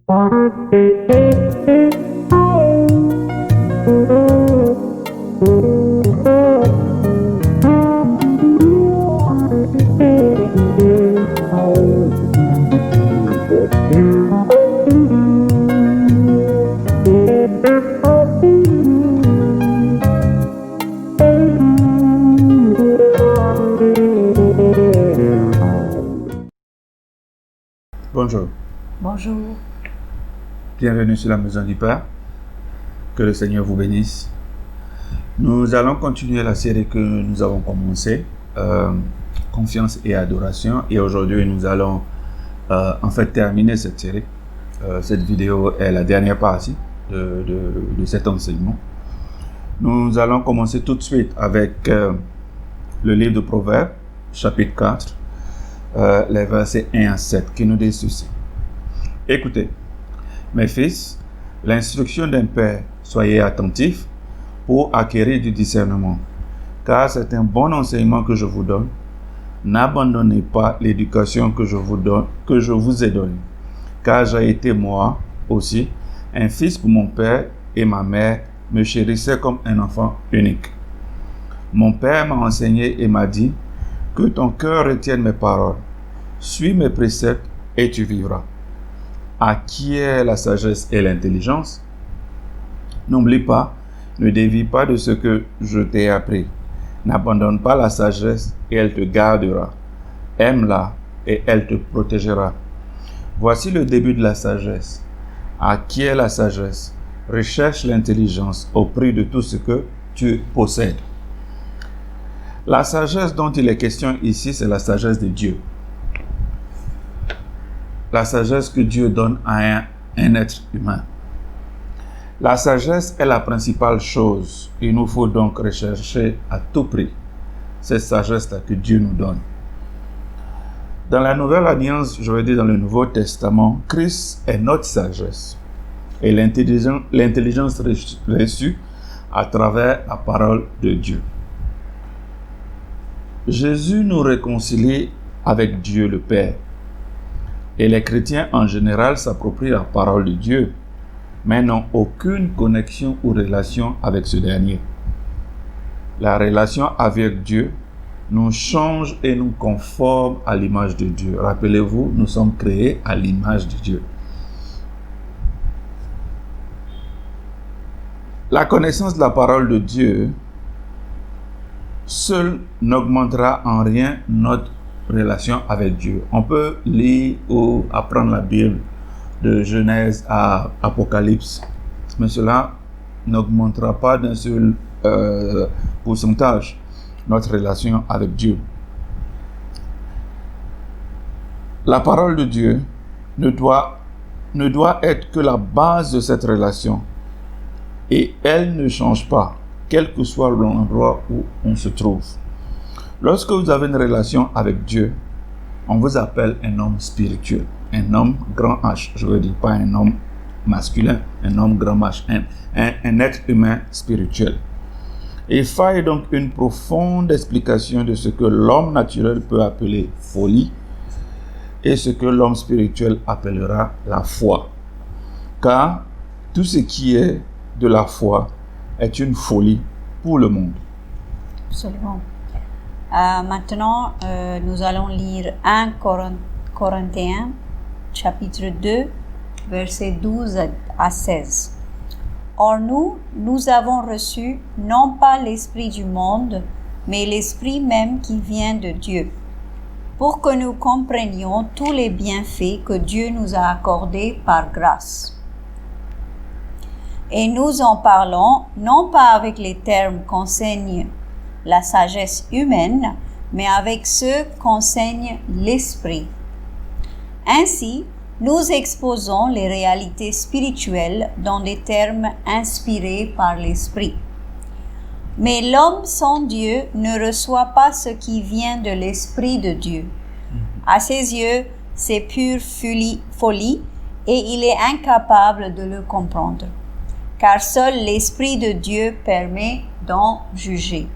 Bonjour. Bonjour. Bienvenue sur la Maison du Père. Que le Seigneur vous bénisse. Nous allons continuer la série que nous avons commencée, Confiance et Adoration. Et aujourd'hui, nous allons terminer cette série. Cette vidéo est la dernière partie de cet enseignement. Nous allons commencer tout de suite avec le livre de Proverbes, chapitre 4. Les versets 1 à 7 qui nous disent ceci. Écoutez, mes fils, l'instruction d'un père, soyez attentifs pour acquérir du discernement, car c'est un bon enseignement que je vous donne. N'abandonnez pas l'éducation que je vous ai donnée, car j'ai été moi aussi un fils pour mon père et ma mère me chérissaient comme un enfant unique. Mon père m'a enseigné et m'a dit: que ton cœur retienne mes paroles. Suis mes préceptes et tu vivras. Acquiert la sagesse et l'intelligence. N'oublie pas, ne dévie pas de ce que je t'ai appris. N'abandonne pas la sagesse et elle te gardera. Aime-la et elle te protégera. Voici le début de la sagesse. Acquiert la sagesse. Recherche l'intelligence au prix de tout ce que tu possèdes. La sagesse dont il est question ici, c'est la sagesse de Dieu. La sagesse que Dieu donne à un être humain. La sagesse est la principale chose. Il nous faut donc rechercher à tout prix cette sagesse-là que Dieu nous donne. Dans la Nouvelle Alliance, je veux dire dans le Nouveau Testament, Christ est notre sagesse et l'intelligence reçue à travers la parole de Dieu. Jésus nous réconcilie avec Dieu le Père. Et les chrétiens en général s'approprient la parole de Dieu, mais n'ont aucune connexion ou relation avec ce dernier. La relation avec Dieu nous change et nous conforme à l'image de Dieu. Rappelez-vous, nous sommes créés à l'image de Dieu. La connaissance de la parole de Dieu seul n'augmentera en rien notre relation avec Dieu. On peut lire ou apprendre la Bible de Genèse à Apocalypse, mais cela n'augmentera pas d'un seul pourcentage notre relation avec Dieu. La parole de Dieu ne doit être que la base de cette relation et elle ne change pas, quel que soit l'endroit où on se trouve. Lorsque vous avez une relation avec Dieu, on vous appelle un homme spirituel, un homme grand H, je veux dire pas un homme masculin, un homme grand H, un être humain spirituel. Il faille donc une profonde explication de ce que l'homme naturel peut appeler folie et ce que l'homme spirituel appellera la foi. Car tout ce qui est de la foi est une folie pour le monde. Absolument. Maintenant, nous allons lire 1 Corinthiens, chapitre 2, versets 12 à 16. Or nous avons reçu non pas l'esprit du monde, mais l'esprit même qui vient de Dieu, pour que nous comprenions tous les bienfaits que Dieu nous a accordés par grâce. Et nous en parlons non pas avec les termes qu'enseigne la sagesse humaine, mais avec ceux qu'enseigne l'esprit. Ainsi, nous exposons les réalités spirituelles dans des termes inspirés par l'esprit. Mais l'homme sans Dieu ne reçoit pas ce qui vient de l'esprit de Dieu. À ses yeux, c'est pure folie et il est incapable de le comprendre, car seul l'esprit de Dieu permet d'en juger.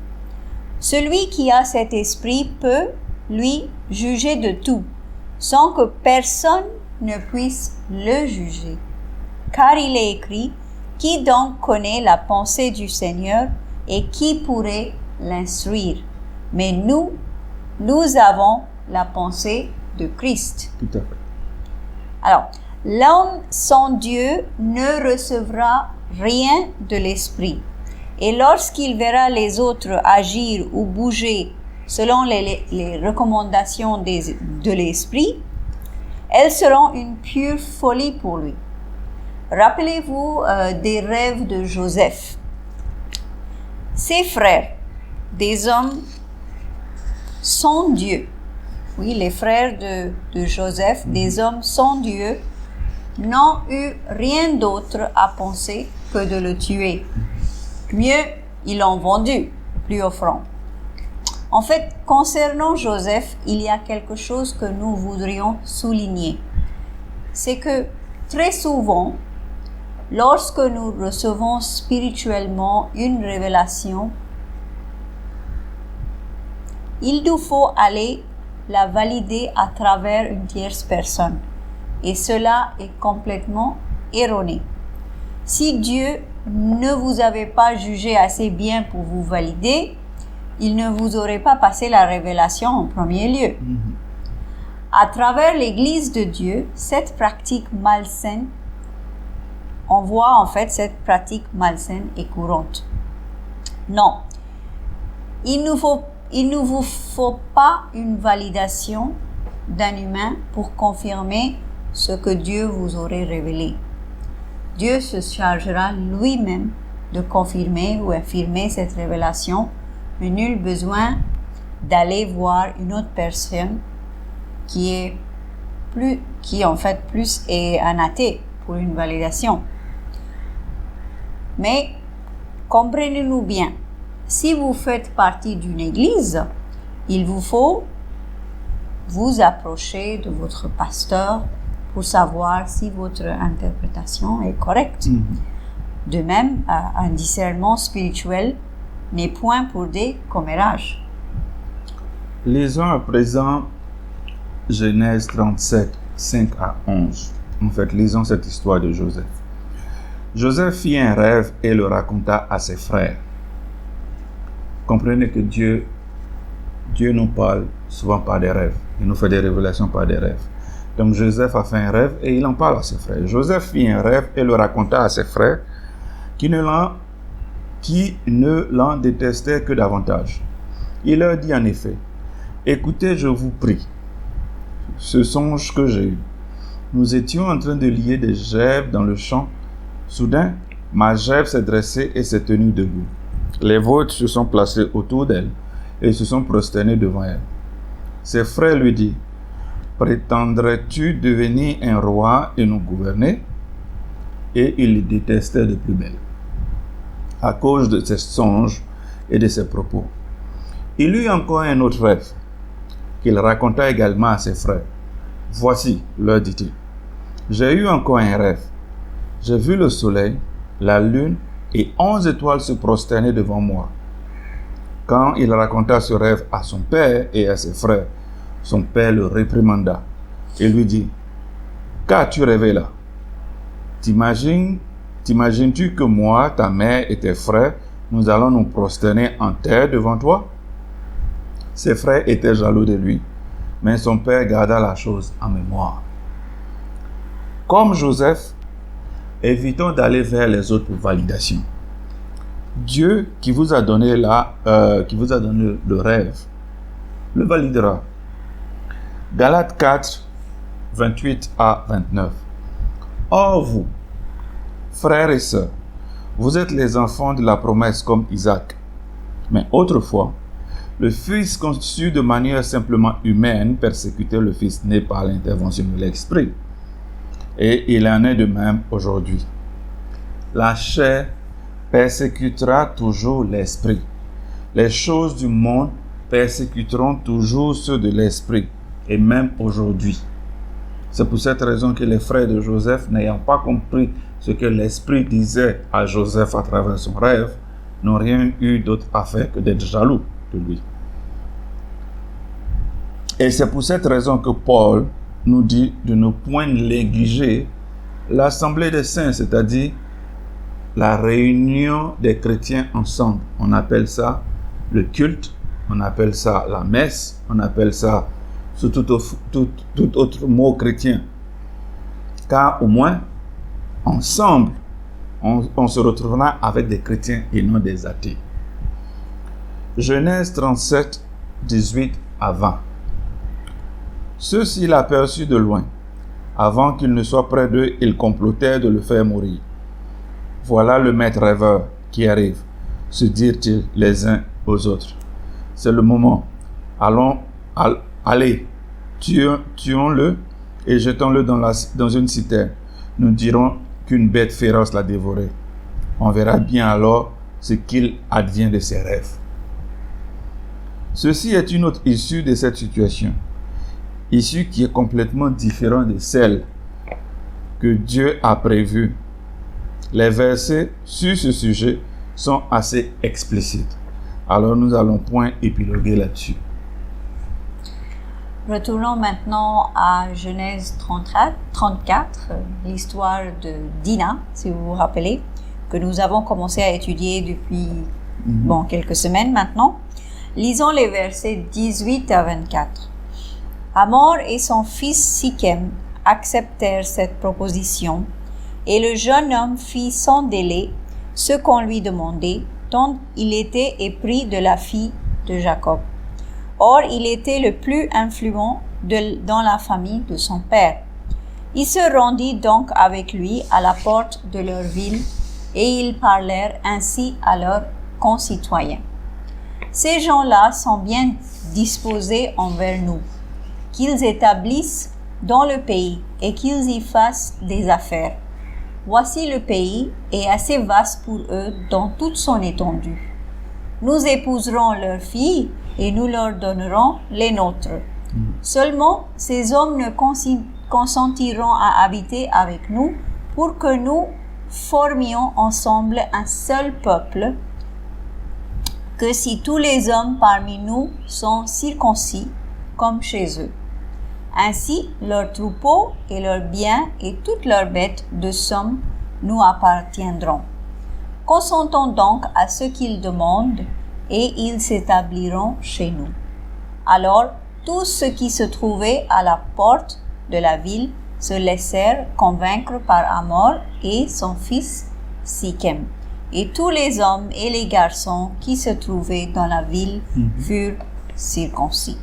Celui qui a cet esprit peut, lui, juger de tout, sans que personne ne puisse le juger. Car il est écrit, qui donc connaît la pensée du Seigneur et qui pourrait l'instruire? Mais nous avons la pensée de Christ. Tout à fait. Alors, l'homme sans Dieu ne recevra rien de l'Esprit. Et lorsqu'il verra les autres agir ou bouger selon les recommandations de l'Esprit, elles seront une pure folie pour lui. Rappelez-vous des rêves de Joseph. Ses frères, des hommes sans Dieu, oui, les frères de Joseph, des hommes sans Dieu, n'ont eu rien d'autre à penser que de le tuer. Mieux, ils l'ont vendu plus offrant. En fait, concernant Joseph, il y a quelque chose que nous voudrions souligner. C'est que très souvent, lorsque nous recevons spirituellement une révélation, il nous faut aller la valider à travers une tierce personne. Et cela est complètement erroné. Si Dieu ne vous avait pas jugé assez bien pour vous valider, il ne vous aurait pas passé la révélation en premier lieu. À travers l'Église de Dieu, cette pratique malsaine, on voit en fait cette pratique malsaine est courante. Non, il ne vous faut pas une validation d'un humain pour confirmer ce que Dieu vous aurait révélé. Dieu se chargera lui-même de confirmer ou affirmer cette révélation, mais nul besoin d'aller voir une autre personne qui est plus est un athée pour une validation. Mais comprenez-nous bien, si vous faites partie d'une église, il vous faut vous approcher de votre pasteur pour savoir si votre interprétation est correcte. De même, un discernement spirituel n'est point pour des commérages. Lisons à présent Genèse 37, 5 à 11. En fait, lisons cette histoire de Joseph. Joseph fit un rêve et le raconta à ses frères. Comprenez que Dieu nous parle souvent par des rêves. Il nous fait des révélations par des rêves. Donc Joseph a fait un rêve et il en parle à ses frères. Joseph fit un rêve et le raconta à ses frères qui ne l'en détestaient que davantage. Il leur dit en effet, « Écoutez, je vous prie, ce songe que j'ai eu. Nous étions en train de lier des gerbes dans le champ. Soudain, ma gerbe s'est dressée et s'est tenue debout. Les vôtres se sont placés autour d'elle et se sont prosternés devant elle. » Ses frères lui disent, « Prétendrais-tu devenir un roi et nous gouverner ?» Et il les détestait de plus belle, à cause de ses songes et de ses propos. Il eut encore un autre rêve, qu'il raconta également à ses frères. « Voici, leur dit-il, j'ai eu encore un rêve. J'ai vu le soleil, la lune et 11 étoiles se prosterner devant moi. » Quand il raconta ce rêve à son père et à ses frères, son père le réprimanda et lui dit, « Qu'as-tu rêvé là? T'imagines-tu que moi, ta mère et tes frères, nous allons nous prosterner en terre devant toi? » Ses frères étaient jaloux de lui, mais son père garda la chose en mémoire. Comme Joseph, évitons d'aller vers les autres pour validation. Dieu qui vous a donné le rêve, le validera. Galates 4, 28 à 29. Or vous, frères et sœurs, vous êtes les enfants de la promesse comme Isaac. Mais autrefois, le Fils conçu de manière simplement humaine persécutait le Fils né par l'intervention de l'Esprit. Et il en est de même aujourd'hui. La chair persécutera toujours l'Esprit. Les choses du monde persécuteront toujours ceux de l'Esprit, et même aujourd'hui. C'est pour cette raison que les frères de Joseph, n'ayant pas compris ce que l'Esprit disait à Joseph à travers son rêve, n'ont rien eu d'autre à faire que d'être jaloux de lui. Et c'est pour cette raison que Paul nous dit de ne point négliger l'assemblée des saints, c'est-à-dire la réunion des chrétiens ensemble. On appelle ça le culte, on appelle ça la messe, on appelle ça sous tout autre mot chrétien. Car au moins, ensemble, on se retrouvera avec des chrétiens et non des athées. Genèse 37, 18 à 20. Ceux-ci l'aperçurent de loin. Avant qu'il ne soit près d'eux, ils complotèrent de le faire mourir. Voilà le maître rêveur qui arrive, se dirent-ils les uns aux autres. C'est le moment. Allez, tuons-le et jetons-le dans une citerne. Nous dirons qu'une bête féroce l'a dévoré. On verra bien alors ce qu'il advient de ses rêves. Ceci est une autre issue de cette situation. Issue qui est complètement différente de celle que Dieu a prévue. Les versets sur ce sujet sont assez explicites. Alors nous allons point épiloguer là-dessus. Retournons maintenant à Genèse 34, l'histoire de Dinah, si vous vous rappelez, que nous avons commencé à étudier depuis quelques semaines maintenant. Lisons les versets 18 à 24. Hamor et son fils Sichem acceptèrent cette proposition, et le jeune homme fit sans délai ce qu'on lui demandait, tant il était épris de la fille de Jacob. Or, il était le plus influent dans la famille de son père. Il se rendit donc avec lui à la porte de leur ville, et ils parlèrent ainsi à leurs concitoyens. Ces gens-là sont bien disposés envers nous, qu'ils établissent dans le pays et qu'ils y fassent des affaires. Voici le pays est assez vaste pour eux dans toute son étendue. Nous épouserons leurs filles et nous leur donnerons les nôtres. Seulement, ces hommes ne consentiront à habiter avec nous pour que nous formions ensemble un seul peuple, que si tous les hommes parmi nous sont circoncis comme chez eux. Ainsi, leurs troupeaux et leurs biens et toutes leurs bêtes de somme nous appartiendront. Consentons donc à ce qu'ils demandent et ils s'établiront chez nous. Alors, tous ceux qui se trouvaient à la porte de la ville se laissèrent convaincre par Hamor et son fils Sichem. Et tous les hommes et les garçons qui se trouvaient dans la ville furent circoncis.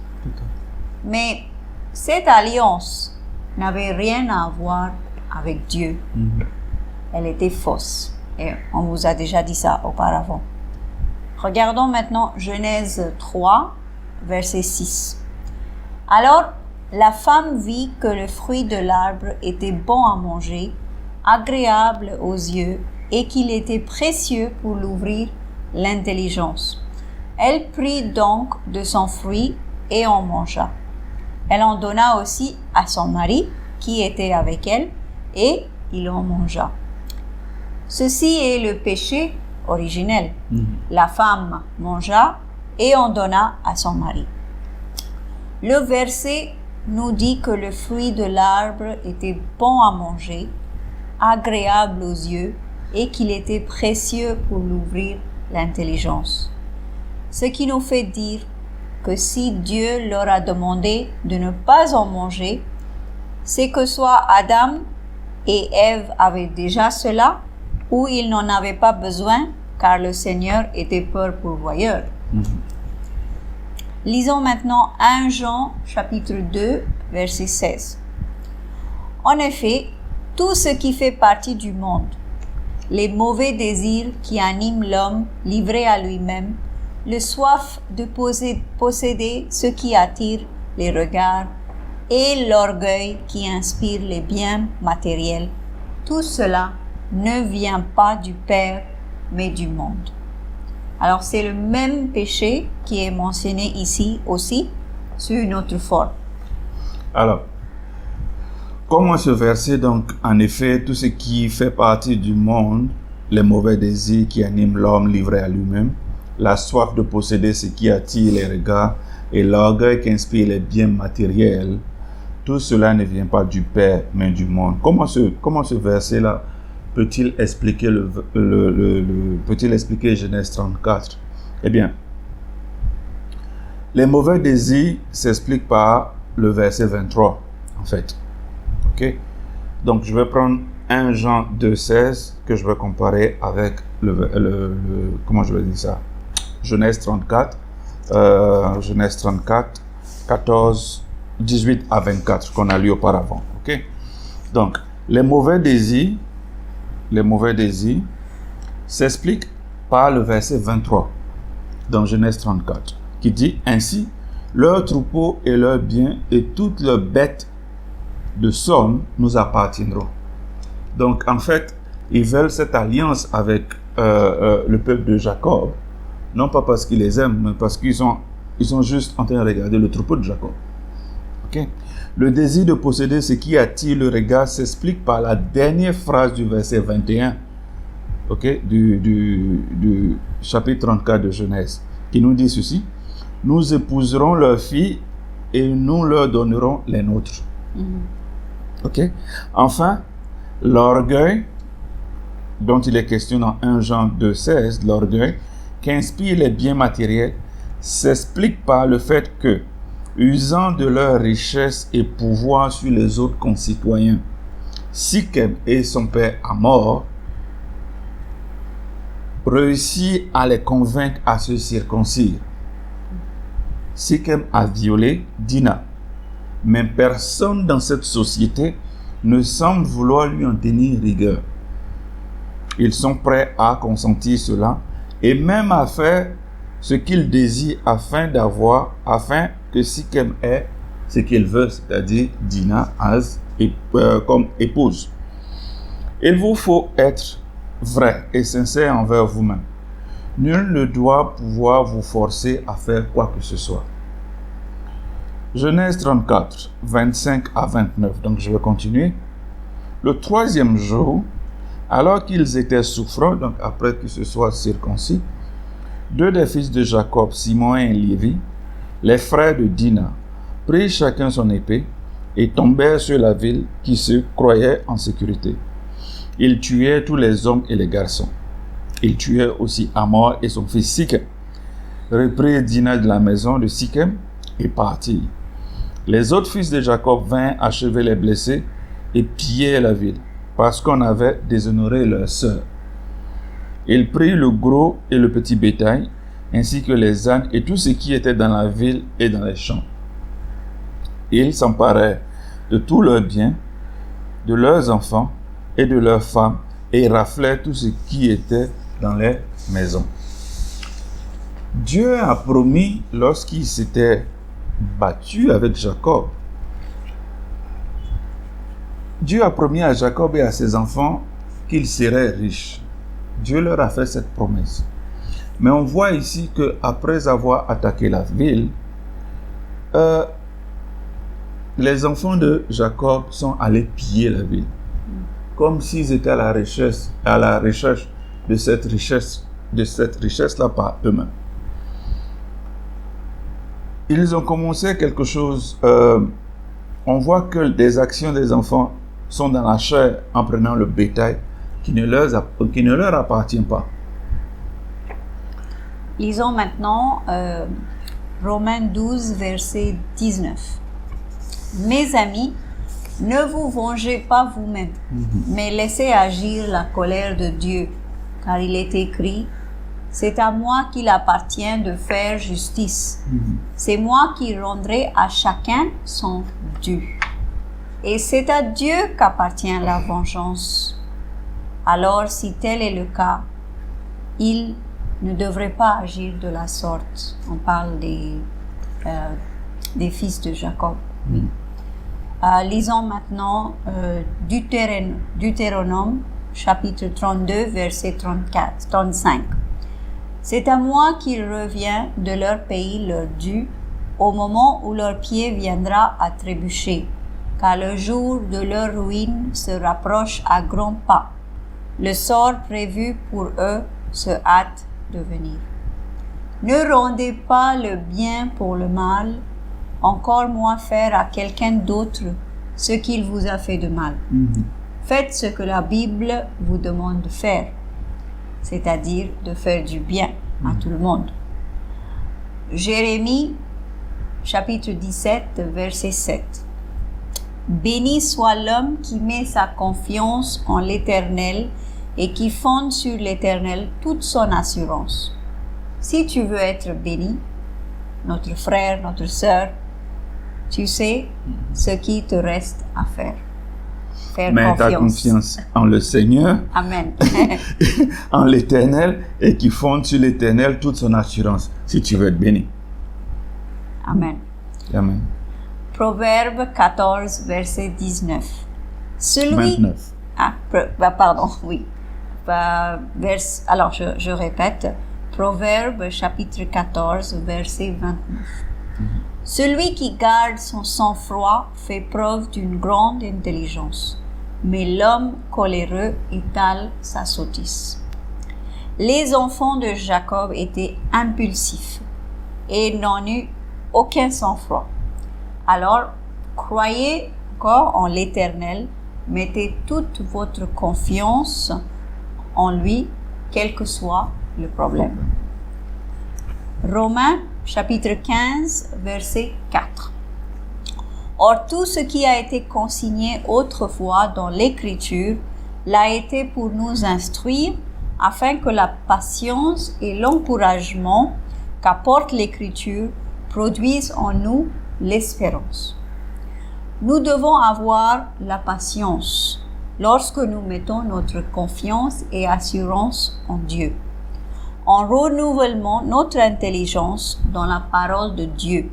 Mais cette alliance n'avait rien à voir avec Dieu. Elle était fausse. Et on vous a déjà dit ça auparavant. Regardons maintenant Genèse 3, verset 6. Alors, la femme vit que le fruit de l'arbre était bon à manger, agréable aux yeux, et qu'il était précieux pour l'ouvrir l'intelligence. Elle prit donc de son fruit et en mangea. Elle en donna aussi à son mari, qui était avec elle, et il en mangea. Ceci est le péché originel. La femme mangea et en donna à son mari. Le verset nous dit que le fruit de l'arbre était bon à manger, agréable aux yeux, et qu'il était précieux pour l'ouvrir l'intelligence. Ce qui nous fait dire que si Dieu leur a demandé de ne pas en manger, c'est que soit Adam et Ève avaient déjà cela, ou ils n'en avaient pas besoin, car le Seigneur était peur pourvoyeur. Lisons maintenant 1 Jean chapitre 2, verset 16. En effet, tout ce qui fait partie du monde, les mauvais désirs qui animent l'homme livré à lui-même, le soif de posséder ce qui attire les regards et l'orgueil qui inspire les biens matériels, tout cela ne vient pas du Père, mais du monde. Alors c'est le même péché qui est mentionné ici aussi, sous une autre forme. Alors, comment ce verset, donc, en effet, tout ce qui fait partie du monde, les mauvais désirs qui animent l'homme livré à lui-même, la soif de posséder ce qui attire les regards et l'orgueil qui inspire les biens matériels, tout cela ne vient pas du Père, mais du monde. Comment ce verset-là peut-il expliquer peut-il expliquer Genèse 34? Eh bien, les mauvais désirs s'expliquent par le verset 23, en fait. Ok? Donc, je vais prendre 1 Jean 2,16 que je vais comparer avec comment je vais dire ça? Genèse 34, 14, 18 à 24 qu'on a lu auparavant. Ok? Donc, les mauvais désirs s'expliquent par le verset 23 dans Genèse 34 qui dit ainsi: leurs troupeaux et leurs biens et toutes leurs bêtes de somme nous appartiendront. Donc en fait, ils veulent cette alliance avec le peuple de Jacob, non pas parce qu'ils les aiment, mais parce qu'ils sont juste en train de regarder le troupeau de Jacob. Okay? Le désir de posséder ce qui attire le regard s'explique par la dernière phrase du verset 21, okay, du chapitre 34 de Genèse, qui nous dit ceci: nous épouserons leurs filles et nous leur donnerons les nôtres. Ok? Enfin, l'orgueil, dont il est question dans 1 Jean 2,16, l'orgueil qui inspire les biens matériels, s'explique par le fait que, usant de leur richesse et pouvoir sur les autres concitoyens, Sichem et son père Hamor réussit à les convaincre à se circoncire. Sichem a violé Dina, mais personne dans cette société ne semble vouloir lui en tenir rigueur. Ils sont prêts à consentir cela et même à faire ce qu'ils désirent afin que Sichem ait ce qu'il veut, c'est-à-dire Dina comme épouse. Il vous faut être vrai et sincère envers vous-même. Nul ne doit pouvoir vous forcer à faire quoi que ce soit. Genèse 34, 25 à 29. Donc je vais continuer. Le 3e jour, alors qu'ils étaient souffrants, donc après qu'ils se soient circoncis, 2 des fils de Jacob, Simon et Lévi, les frères de Dina, prirent chacun son épée et tombèrent sur la ville qui se croyait en sécurité. Ils tuèrent tous les hommes et les garçons. Ils tuèrent aussi Hamor et son fils Sichem, reprirent Dina de la maison de Sichem et partirent. Les autres fils de Jacob vinrent achever les blessés et pillèrent la ville, parce qu'on avait déshonoré leur sœur. Ils prirent le gros et le petit bétail, ainsi que les ânes et tout ce qui était dans la ville et dans les champs. Ils s'emparèrent de tous leurs biens, de leurs enfants et de leurs femmes, et raflèrent tout ce qui était dans les maisons. Dieu a promis, lorsqu'il s'était battu avec Jacob, Dieu a promis à Jacob et à ses enfants qu'ils seraient riches. Dieu leur a fait cette promesse. Mais on voit ici qu'après avoir attaqué la ville, les enfants de Jacob sont allés piller la ville, comme s'ils étaient à la recherche de cette richesse-là par eux-mêmes. Ils ont commencé quelque chose. On voit que des actions des enfants sont dans la chair en prenant le bétail qui ne leur appartient pas. Lisons maintenant Romains 12, verset 19. Mes amis, ne vous vengez pas vous-même, mais laissez agir la colère de Dieu, car il est écrit: c'est à moi qu'il appartient de faire justice. C'est moi qui rendrai à chacun son dû. Et c'est à Dieu qu'appartient la vengeance. Alors, si tel est le cas, il ne devrait pas agir de la sorte. On parle des fils de Jacob. Oui. Lisons maintenant Deutéronome, chapitre 32, verset 35. C'est à moi qu'il revient de leur pays leur dû, au moment où leur pied viendra à trébucher, car le jour de leur ruine se rapproche à grands pas. Le sort prévu pour eux se hâte de venir. Ne rendez pas le bien pour le mal, encore moins faire à quelqu'un d'autre ce qu'il vous a fait de mal. Faites ce que la Bible vous demande de faire, c'est-à-dire de faire du bien à tout le monde. Jérémie, chapitre 17, verset 7. Béni soit l'homme qui met sa confiance en l'Éternel et qui fonde sur l'Éternel toute son assurance. Si tu veux être béni, notre frère, notre sœur, tu sais ce qui te reste à faire. Faire Mets ta confiance en le Seigneur, Amen. en l'Éternel, et qui fonde sur l'Éternel toute son assurance, si tu veux être béni. Amen. Amen. Proverbe 14, verset 19. 29. Pardon, oui. Alors, je répète. Proverbe chapitre 14, verset 29. Celui qui garde son sang-froid fait preuve d'une grande intelligence, mais l'homme coléreux étale sa sottise. Les enfants de Jacob étaient impulsifs et n'en eurent aucun sang-froid. Alors, croyez encore en l'Éternel, mettez toute votre confiance en lui, quel que soit le problème. Romains chapitre 15, verset 4. Or, tout ce qui a été consigné autrefois dans l'Écriture l'a été pour nous instruire, afin que la patience et l'encouragement qu'apporte l'Écriture produisent en nous l'espérance. Nous devons avoir la patience lorsque nous mettons notre confiance et assurance en Dieu, en renouvellement notre intelligence dans la parole de Dieu.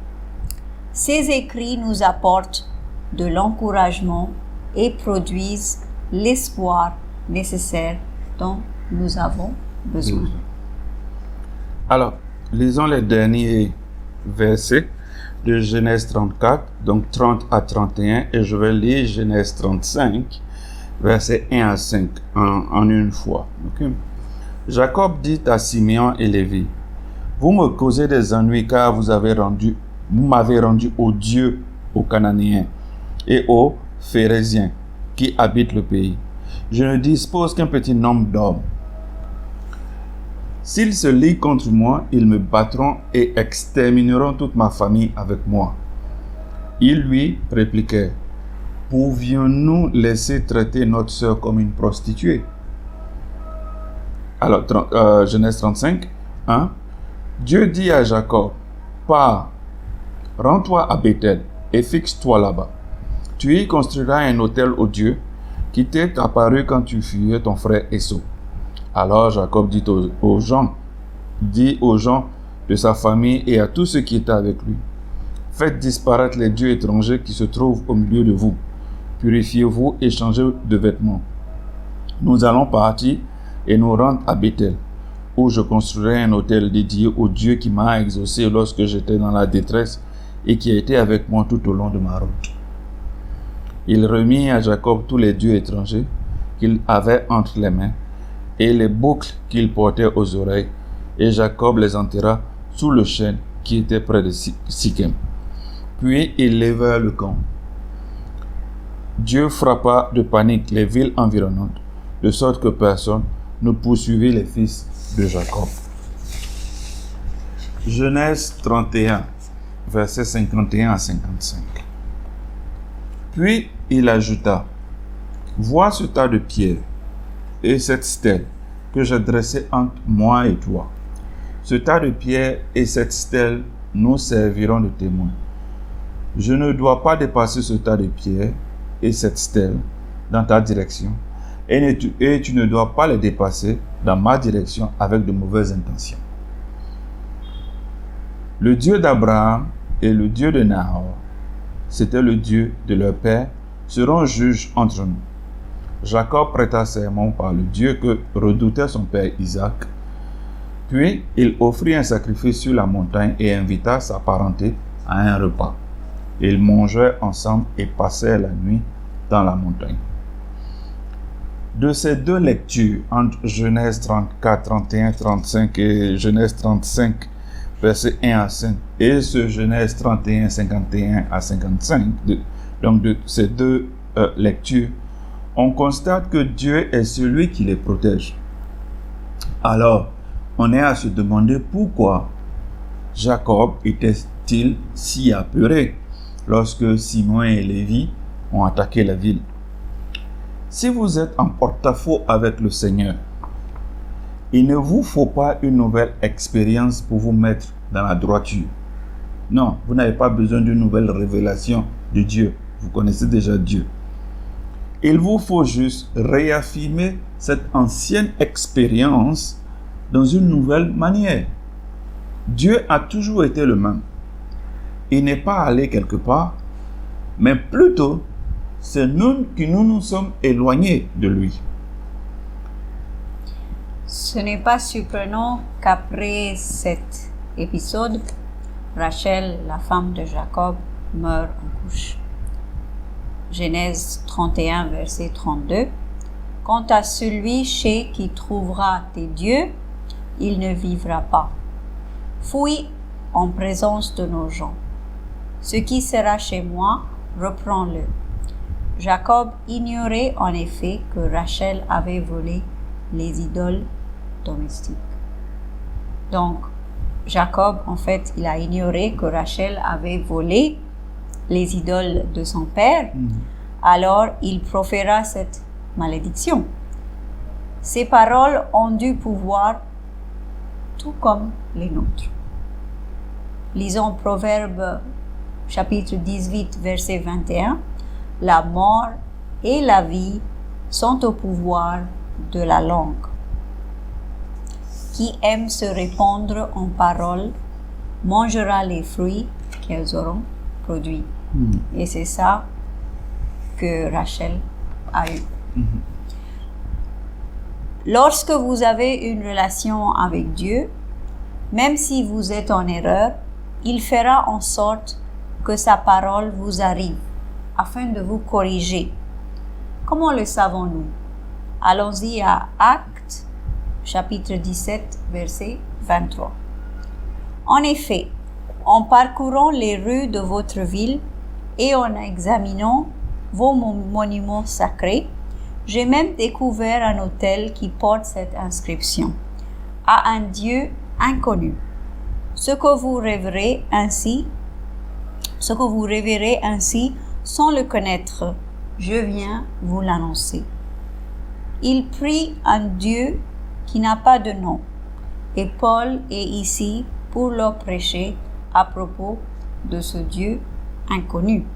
Ces écrits nous apportent de l'encouragement et produisent l'espoir nécessaire dont nous avons besoin. Alors, lisons les derniers versets de Genèse 34, donc 30 à 31, et je vais lire Genèse 35, versets 1 à 5, en une fois. Okay? Jacob dit à Siméon et Lévi, « Vous me causez des ennuis car vous m'avez rendu odieux aux Cananéens et aux Phérésiens qui habitent le pays. Je ne dispose qu'un petit nombre d'hommes. S'ils se lient contre moi, ils me battront et extermineront toute ma famille avec moi. » Ils lui répliquèrent, « Pouvions-nous laisser traiter notre sœur comme une prostituée ?» Alors, Genèse 35, 1. Dieu dit à Jacob, « Pars, rends-toi à Bethel et fixe-toi là-bas. Tu y construiras un autel au Dieu qui t'est apparu quand tu fuyais ton frère Esau. » Alors Jacob dit aux gens de sa famille et à tous ceux qui étaient avec lui, « Faites disparaître les dieux étrangers qui se trouvent au milieu de vous. Purifiez-vous et changez de vêtements. Nous allons partir et nous rendre à Bethel, où je construirai un autel dédié au Dieu qui m'a exaucé lorsque j'étais dans la détresse et qui a été avec moi tout au long de ma route. » Il remit à Jacob tous les dieux étrangers qu'il avait entre les mains et les boucles qu'il portait aux oreilles, et Jacob les enterra sous le chêne qui était près de Sichem. Puis il leva le camp. Dieu frappa de panique les villes environnantes, de sorte que personne ne poursuivait les fils de Jacob. Genèse 31, versets 51 à 55. Puis il ajouta, « Vois ce tas de pierres et cette stèle que j'ai dressée entre moi et toi. Ce tas de pierres et cette stèle nous serviront de témoins. Je ne dois pas dépasser ce tas de pierres et cette stèle dans ta direction, et tu ne dois pas les dépasser dans ma direction avec de mauvaises intentions. Le Dieu d'Abraham et le Dieu de Nahor, c'était le Dieu de leur père, seront juges entre nous. » Jacob prêta serment par le Dieu que redoutait son père Isaac. Puis il offrit un sacrifice sur la montagne et invita sa parenté à un repas. Ils mangeaient ensemble et passèrent la nuit dans la montagne. De ces deux lectures, entre Genèse 34, 31, 35 et Genèse 35, versets 1 à 5, et ce Genèse 31, 51 à 55, donc de ces deux lectures, on constate que Dieu est celui qui les protège. Alors, on est à se demander pourquoi Jacob était-il si apeuré lorsque Simon et Lévi ont attaqué la ville. Si vous êtes en porte-à-faux avec le Seigneur, il ne vous faut pas une nouvelle expérience pour vous mettre dans la droiture. Non, vous n'avez pas besoin d'une nouvelle révélation de Dieu. Vous connaissez déjà Dieu. Il vous faut juste réaffirmer cette ancienne expérience dans une nouvelle manière. Dieu a toujours été le même. Il n'est pas allé quelque part, mais plutôt, c'est nous qui nous sommes éloignés de lui. Ce n'est pas surprenant qu'après cet épisode, Rachel, la femme de Jacob, meurt en couche. Genèse 31, verset 32. Quant à celui chez qui trouvera tes dieux, il ne vivra pas. Fuis en présence de nos gens. Ce qui sera chez moi, reprends-le. Jacob ignorait en effet que Rachel avait volé les idoles domestiques. Donc, Jacob, en fait, il a ignoré que Rachel avait volé les idoles de son père. Alors, il proféra cette malédiction. Ces paroles ont du pouvoir, tout comme les nôtres. Lisons Proverbe chapitre 18, verset 21. La mort et la vie sont au pouvoir de la langue. Qui aime se répandre en paroles mangera les fruits qu'elles auront produits. Et c'est ça que Rachel a eu. Lorsque vous avez une relation avec Dieu, même si vous êtes en erreur, il fera en sorte que sa parole vous arrive afin de vous corriger. Comment le savons-nous? Allons-y à Actes, chapitre 17, verset 23. En effet, en parcourant les rues de votre ville et en examinant vos monuments sacrés, j'ai même découvert un autel qui porte cette inscription: à un Dieu inconnu. Ce que vous révérez ainsi, sans le connaître, je viens vous l'annoncer. Il prie un Dieu qui n'a pas de nom, et Paul est ici pour leur prêcher à propos de ce Dieu inconnu.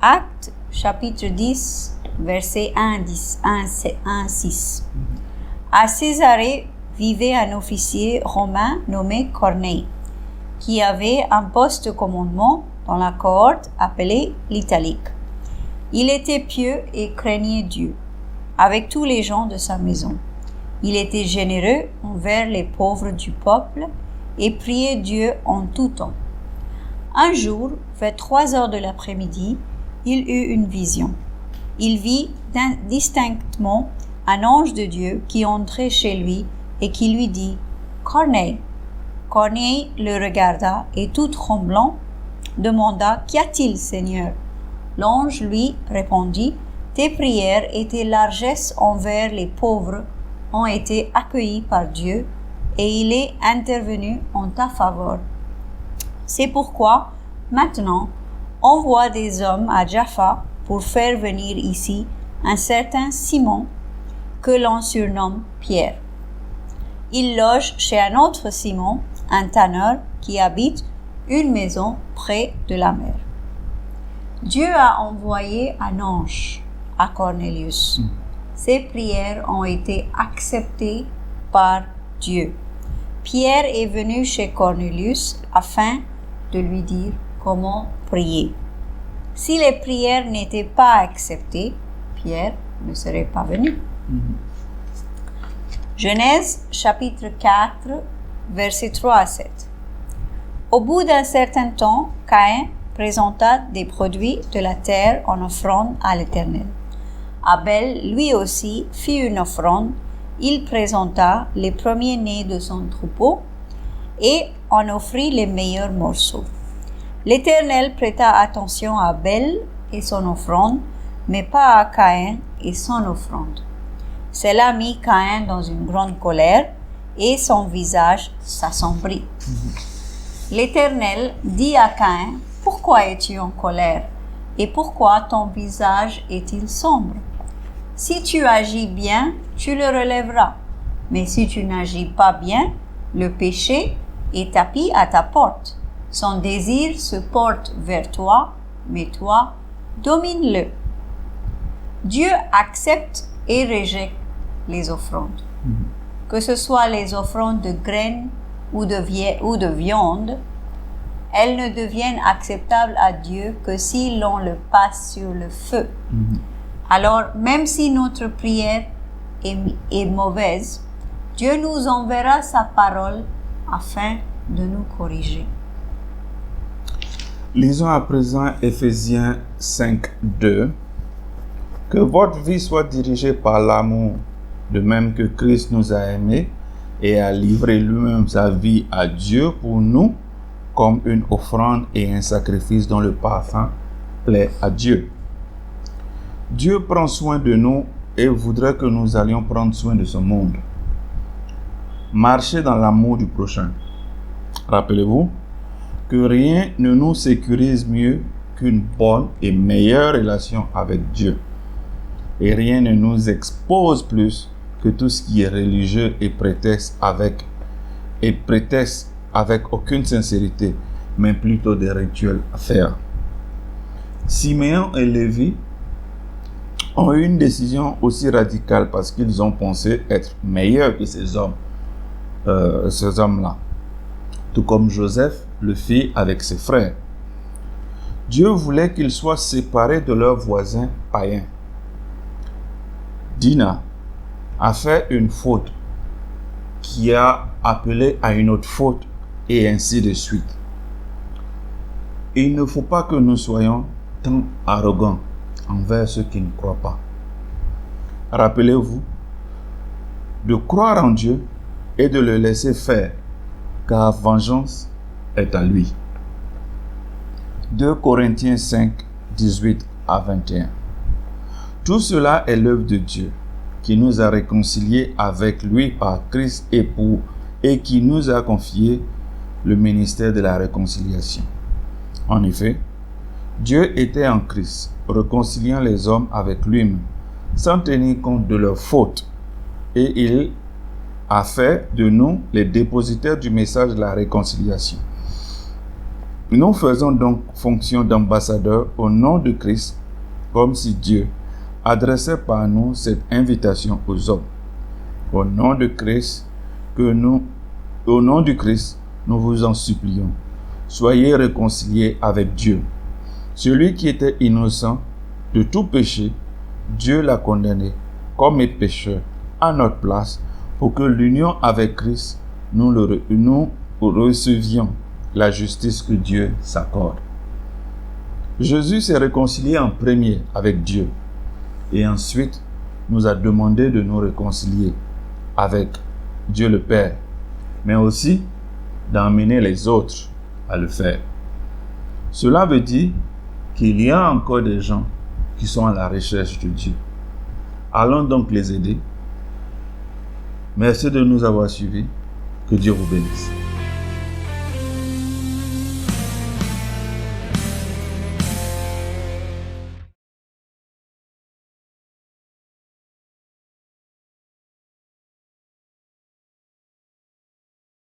Actes chapitre 10, versets 1 à 6. À Césarée vivait un officier romain nommé Corneille, qui avait un poste de commandement dans la cohorte appelée l'Italique. Il était pieux et craignait Dieu, avec tous les gens de sa maison. Il était généreux envers les pauvres du peuple et priait Dieu en tout temps. Un jour, vers 3 heures de l'après-midi, il eut une vision. Il vit distinctement un ange de Dieu qui entrait chez lui et qui lui dit « Corneille ». Corneille le regarda et tout tremblant demanda « Qu'y a-t-il, Seigneur ?» L'ange lui répondit « Tes prières et tes largesses envers les pauvres ont été accueillies par Dieu et il est intervenu en ta faveur. C'est pourquoi, maintenant, envoie des hommes à Jaffa pour faire venir ici un certain Simon que l'on surnomme Pierre. Il loge chez un autre Simon, un tanneur qui habite une maison près de la mer. Dieu a envoyé un ange à Cornelius. Ses prières ont été acceptées par Dieu. Pierre est venu chez Cornelius afin de lui dire comment prier. Si les prières n'étaient pas acceptées, Pierre ne serait pas venu. Genèse chapitre 4, versets 3 à 7. Au bout d'un certain temps, Caïn présenta des produits de la terre en offrande à l'Éternel. Abel, lui aussi, fit une offrande. Il présenta les premiers-nés de son troupeau et en offrit les meilleurs morceaux. L'Éternel prêta attention à Abel et son offrande, mais pas à Caïn et son offrande. Cela mit Caïn dans une grande colère et son visage s'assombrit. L'Éternel dit à Caïn, « Pourquoi es-tu en colère et pourquoi ton visage est-il sombre? Si tu agis bien, tu le relèveras, mais si tu n'agis pas bien, le péché est tapis à ta porte. Son désir se porte vers toi, mais toi, domine-le. » Dieu accepte et rejette les offrandes. Que ce soit les offrandes de graines ou de viande, elles ne deviennent acceptables à Dieu que si l'on le passe sur le feu. Alors, même si notre prière est mauvaise, Dieu nous enverra sa parole afin de nous corriger. Lisons à présent Éphésiens 5, 2. Que votre vie soit dirigée par l'amour, de même que Christ nous a aimés et a livré lui-même sa vie à Dieu pour nous, comme une offrande et un sacrifice dont le parfum plaît à Dieu. Dieu prend soin de nous et voudrait que nous allions prendre soin de ce monde. Marcher dans l'amour du prochain. Rappelez-vous que rien ne nous sécurise mieux qu'une bonne et meilleure relation avec Dieu. Et rien ne nous expose plus que tout ce qui est religieux et prétexte avec aucune sincérité, mais plutôt des rituels à faire. Siméon et Lévi ont eu une décision aussi radicale parce qu'ils ont pensé être meilleurs que ces hommes-là. Tout comme Joseph le fit avec ses frères. Dieu voulait qu'ils soient séparés de leurs voisins païens. Dina a fait une faute qui a appelé à une autre faute et ainsi de suite. Il ne faut pas que nous soyons tant arrogants envers ceux qui ne croient pas. Rappelez-vous de croire en Dieu et de le laisser faire, car vengeance est à lui. 2 Corinthiens 5, 18 à 21. Tout cela est l'œuvre de Dieu, qui nous a réconciliés avec lui par Christ et qui nous a confié le ministère de la réconciliation. En effet, Dieu était en Christ, réconciliant les hommes avec lui-même, sans tenir compte de leurs fautes, et il a fait de nous les dépositaires du message de la réconciliation. Nous faisons donc fonction d'ambassadeurs au nom de Christ, comme si Dieu adressait par nous cette invitation aux hommes. Au nom du Christ, nous vous en supplions. Soyez réconciliés avec Dieu. Celui qui était innocent de tout péché, Dieu l'a condamné comme pécheur à notre place pour que l'union avec Christ, nous recevions la justice que Dieu s'accorde. Jésus s'est réconcilié en premier avec Dieu et ensuite nous a demandé de nous réconcilier avec Dieu le Père, mais aussi d'emmener les autres à le faire. Cela veut dire qu'il y a encore des gens qui sont à la recherche de Dieu. Allons donc les aider. Merci de nous avoir suivis. Que Dieu vous bénisse.